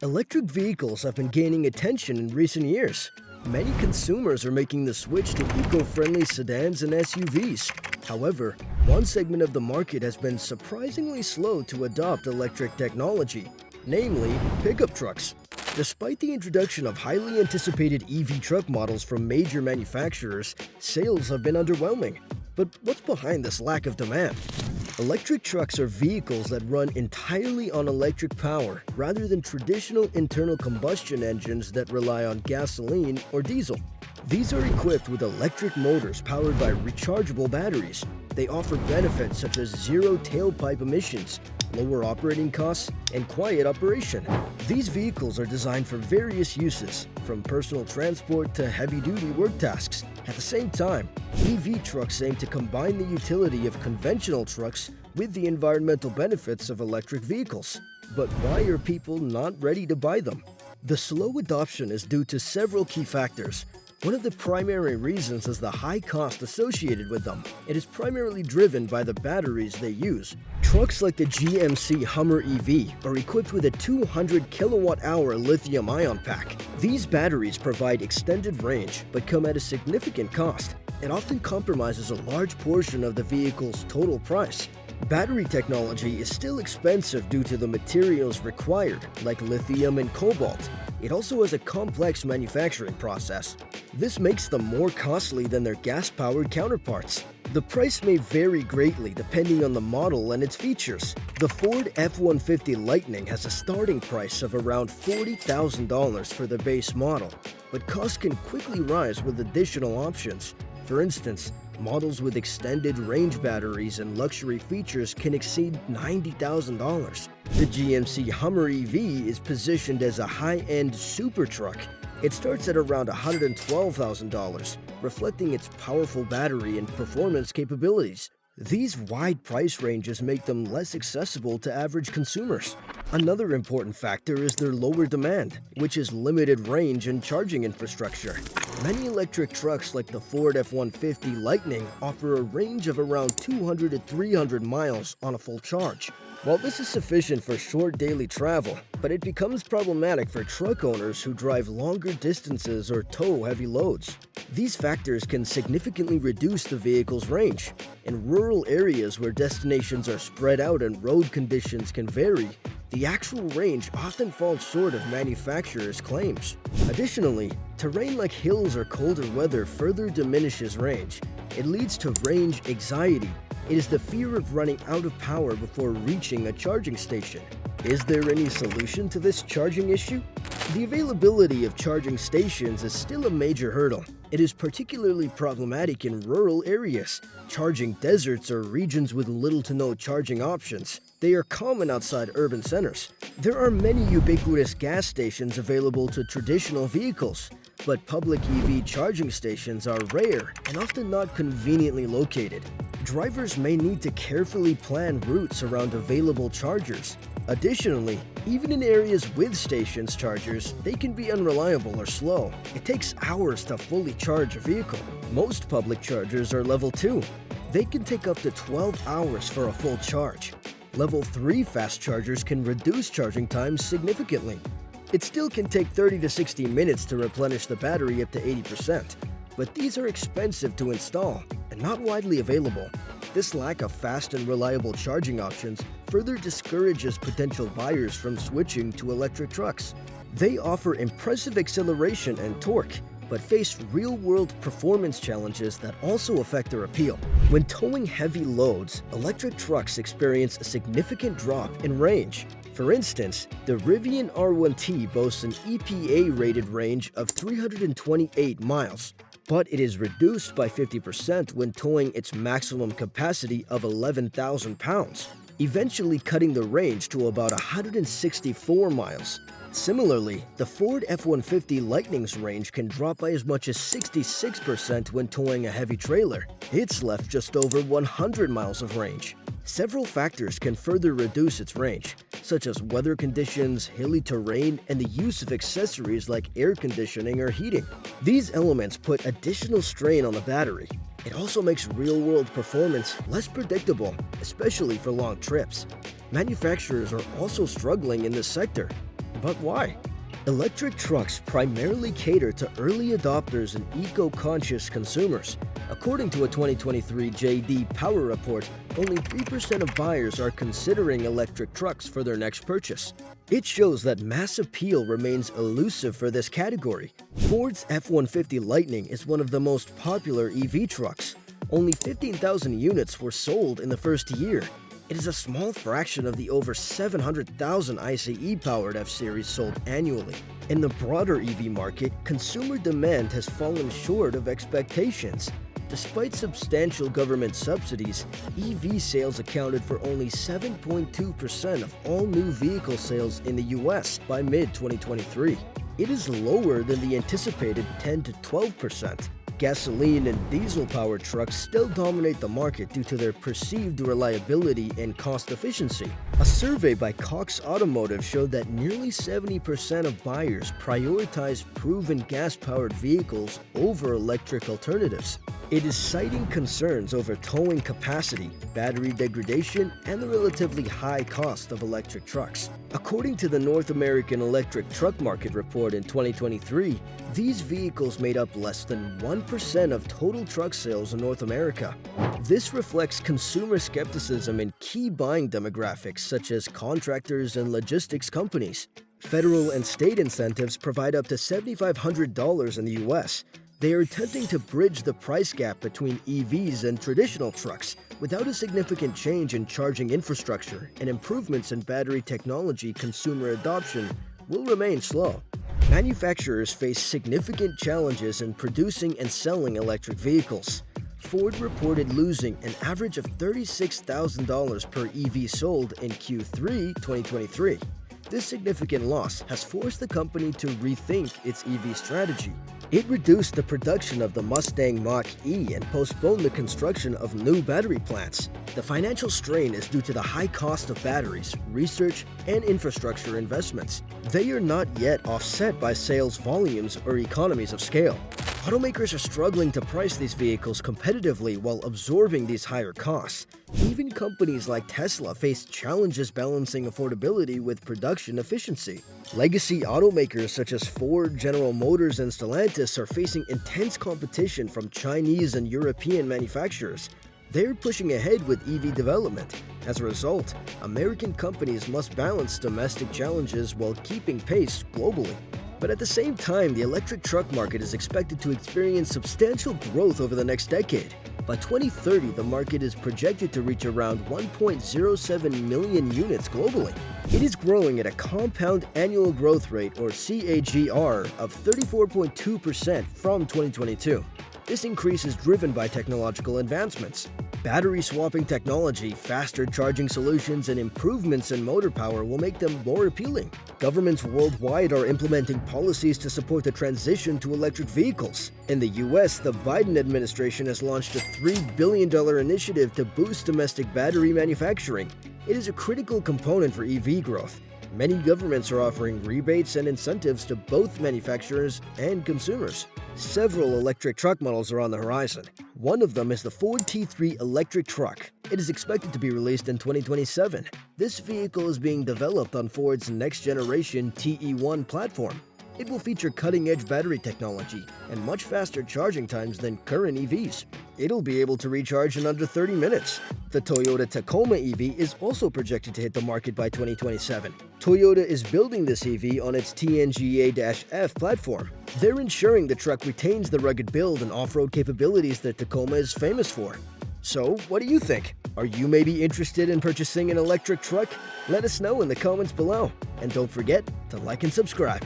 Electric vehicles have been gaining attention in recent years. Many consumers are making the switch to eco-friendly sedans and SUVs. However, one segment of the market has been surprisingly slow to adopt electric technology, namely pickup trucks. Despite the introduction of highly anticipated EV truck models from major manufacturers, sales have been underwhelming. But what's behind this lack of demand? Electric trucks are vehicles that run entirely on electric power rather than traditional internal combustion engines that rely on gasoline or diesel. These are equipped with electric motors powered by rechargeable batteries. They offer benefits such as zero tailpipe emissions, lower operating costs, and quiet operation. These vehicles are designed for various uses, from personal transport to heavy-duty work tasks. At the same time, EV trucks aim to combine the utility of conventional trucks with the environmental benefits of electric vehicles. But why are people not ready to buy them? The slow adoption is due to several key factors. One of the primary reasons is the high cost associated with them. It is primarily driven by the batteries they use. Trucks like the GMC Hummer EV are equipped with a 200 kilowatt-hour lithium-ion pack. These batteries provide extended range but come at a significant cost. It often compromises a large portion of the vehicle's total price. Battery technology is still expensive due to the materials required, like lithium and cobalt. It also has a complex manufacturing process. This makes them more costly than their gas-powered counterparts. The price may vary greatly depending on the model and its features. The Ford F-150 Lightning has a starting price of around $40,000 for the base model, but costs can quickly rise with additional options. For instance, models with extended range batteries and luxury features can exceed $90,000. The GMC Hummer EV is positioned as a high-end super truck. It starts at around $112,000, reflecting its powerful battery and performance capabilities. These wide price ranges make them less accessible to average consumers. Another important factor is their lower demand, which is limited range and charging infrastructure. Many electric trucks like the Ford F-150 Lightning offer a range of around 200 to 300 miles on a full charge. While this is sufficient for short daily travel, but it becomes problematic for truck owners who drive longer distances or tow heavy loads. These factors can significantly reduce the vehicle's range. In rural areas where destinations are spread out and road conditions can vary, the actual range often falls short of manufacturers' claims. Additionally, terrain like hills or colder weather further diminishes range. It leads to range anxiety. It is the fear of running out of power before reaching a charging station. Is there any solution to this charging issue? The availability of charging stations is still a major hurdle. It is particularly problematic in rural areas, charging deserts or regions with little to no charging options. They are common outside urban centers. There are many ubiquitous gas stations available to traditional vehicles, but public EV charging stations are rare and often not conveniently located. Drivers may need to carefully plan routes around available chargers. Additionally, even in areas with stations chargers, they can be unreliable or slow. It takes hours to fully charge a vehicle. Most public chargers are level 2. They can take up to 12 hours for a full charge. Level 3 fast chargers can reduce charging times significantly. It still can take 30 to 60 minutes to replenish the battery up to 80%, but these are expensive to install and not widely available. This lack of fast and reliable charging options further discourages potential buyers from switching to electric trucks. They offer impressive acceleration and torque, but face real-world performance challenges that also affect their appeal. When towing heavy loads, electric trucks experience a significant drop in range. For instance, the Rivian R1T boasts an EPA-rated range of 328 miles, but it is reduced by 50% when towing its maximum capacity of 11,000 pounds, eventually cutting the range to about 164 miles. Similarly, the Ford F-150 Lightning's range can drop by as much as 66% when towing a heavy trailer. It's left just over 100 miles of range. Several factors can further reduce its range, such as weather conditions, hilly terrain, and the use of accessories like air conditioning or heating. These elements put additional strain on the battery. It also makes real-world performance less predictable, especially for long trips. Manufacturers are also struggling in this sector. But why? Electric trucks primarily cater to early adopters and eco-conscious consumers. According to a 2023 J.D. Power report, only 3% of buyers are considering electric trucks for their next purchase. It shows that mass appeal remains elusive for this category. Ford's F-150 Lightning is one of the most popular EV trucks. Only 15,000 units were sold in the first year. It is a small fraction of the over 700,000 ICE-powered F-Series sold annually. In the broader EV market, consumer demand has fallen short of expectations. Despite substantial government subsidies, EV sales accounted for only 7.2% of all new vehicle sales in the US by mid-2023. It is lower than the anticipated 10 to 12%. Gasoline and diesel-powered trucks still dominate the market due to their perceived reliability and cost efficiency. A survey by Cox Automotive showed that nearly 70% of buyers prioritize proven gas-powered vehicles over electric alternatives. It is citing concerns over towing capacity, battery degradation, and the relatively high cost of electric trucks. According to the North American Electric Truck Market Report in 2023, these vehicles made up less than 1% of total truck sales in North America. This reflects consumer skepticism in key buying demographics such as contractors and logistics companies. Federal and state incentives provide up to $7,500 in the US. They are attempting to bridge the price gap between EVs and traditional trucks without a significant change in charging infrastructure, and improvements in battery technology. Consumer adoption will remain slow. Manufacturers face significant challenges in producing and selling electric vehicles. Ford reported losing an average of $36,000 per EV sold in Q3 2023. This significant loss has forced the company to rethink its EV strategy. It reduced the production of the Mustang Mach-E and postponed the construction of new battery plants. The financial strain is due to the high cost of batteries, research, and infrastructure investments. They are not yet offset by sales volumes or economies of scale. Automakers are struggling to price these vehicles competitively while absorbing these higher costs. Even companies like Tesla face challenges balancing affordability with production efficiency. Legacy automakers such as Ford, General Motors, and Stellantis are facing intense competition from Chinese and European manufacturers. They're pushing ahead with EV development. As a result, American companies must balance domestic challenges while keeping pace globally. But at the same time, the electric truck market is expected to experience substantial growth over the next decade. By 2030, the market is projected to reach around 1.07 million units globally. It is growing at a compound annual growth rate, or CAGR, of 34.2% from 2022. This increase is driven by technological advancements. Battery swapping technology, faster charging solutions, and improvements in motor power will make them more appealing. Governments worldwide are implementing policies to support the transition to electric vehicles. In the US, the Biden administration has launched a $3 billion initiative to boost domestic battery manufacturing. It is a critical component for EV growth. Many governments are offering rebates and incentives to both manufacturers and consumers. Several electric truck models are on the horizon. One of them is the Ford T3 electric truck. It is expected to be released in 2027. This vehicle is being developed on Ford's next-generation TE1 platform. It will feature cutting-edge battery technology and much faster charging times than current EVs. It'll be able to recharge in under 30 minutes. The Toyota Tacoma EV is also projected to hit the market by 2027. Toyota is building this EV on its TNGA-F platform. They're ensuring the truck retains the rugged build and off-road capabilities that Tacoma is famous for. So, what do you think? Are you maybe interested in purchasing an electric truck? Let us know in the comments below. And don't forget to like and subscribe.